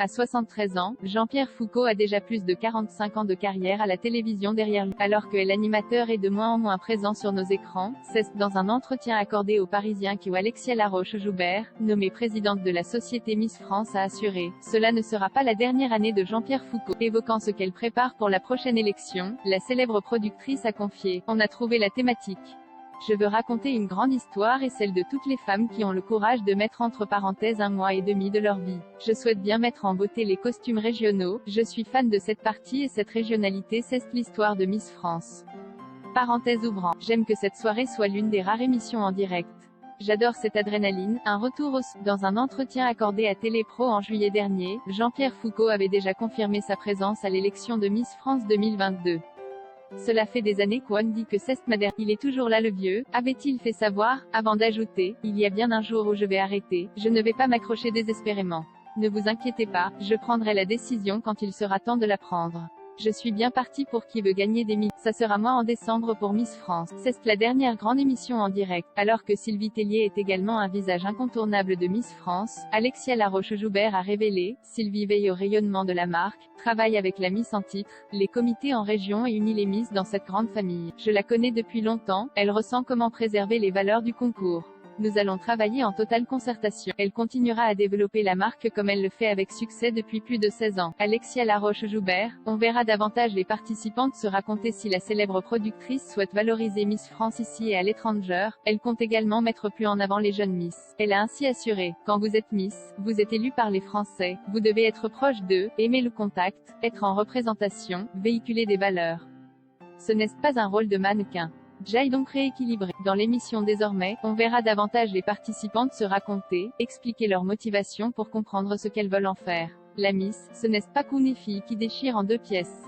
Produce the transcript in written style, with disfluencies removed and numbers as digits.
À 73 ans, Jean-Pierre Foucault a déjà plus de 45 ans de carrière à la télévision derrière lui. Alors que l'animateur est de moins en moins présent sur nos écrans, c'est dans un entretien accordé aux Parisiens où Alexia Laroche-Joubert, nommée présidente de la société Miss France, a assuré « Cela ne sera pas la dernière année de Jean-Pierre Foucault ». Évoquant ce qu'elle prépare pour la prochaine élection, la célèbre productrice a confié « On a trouvé la thématique. Je veux raconter une grande histoire et celle de toutes les femmes qui ont le courage de mettre entre parenthèses 1 mois et demi de leur vie. Je souhaite bien mettre en beauté les costumes régionaux, je suis fan de cette partie et cette régionalité c'est l'histoire de Miss France. Parenthèse ouvrant. J'aime que cette soirée soit l'une des rares émissions en direct. J'adore cette adrénaline, un retour au... Dans un entretien accordé à Télépro en juillet dernier, Jean-Pierre Foucault avait déjà confirmé sa présence à l'élection de Miss France 2022. Cela fait des années qu'on dit que c'est madère. Il est toujours là le vieux, avait-il fait savoir, avant d'ajouter, il y a bien un jour où je vais arrêter, je ne vais pas m'accrocher désespérément. Ne vous inquiétez pas, je prendrai la décision quand il sera temps de la prendre. Je suis bien parti pour qui veut gagner des millions. Ça sera moi en décembre pour Miss France. C'est la dernière grande émission en direct. Alors que Sylvie Tellier est également un visage incontournable de Miss France, Alexia Laroche-Joubert a révélé, Sylvie veille au rayonnement de la marque, travaille avec la Miss en titre, les comités en région et unit les Miss dans cette grande famille. Je la connais depuis longtemps, elle ressent comment préserver les valeurs du concours. Nous allons travailler en totale concertation. Elle continuera à développer la marque comme elle le fait avec succès depuis plus de 16 ans. Alexia Laroche-Joubert, on verra davantage les participantes se raconter si la célèbre productrice souhaite valoriser Miss France ici et à l'étranger. Elle compte également mettre plus en avant les jeunes Miss. Elle a ainsi assuré, quand vous êtes Miss, vous êtes élu par les Français, vous devez être proche d'eux, aimer le contact, être en représentation, véhiculer des valeurs. Ce n'est pas un rôle de mannequin. J'aille donc rééquilibrer. Dans l'émission désormais, on verra davantage les participantes se raconter, expliquer leur motivation pour comprendre ce qu'elles veulent en faire. La Miss, ce n'est pas qu'une fille qui déchire en 2 pièces.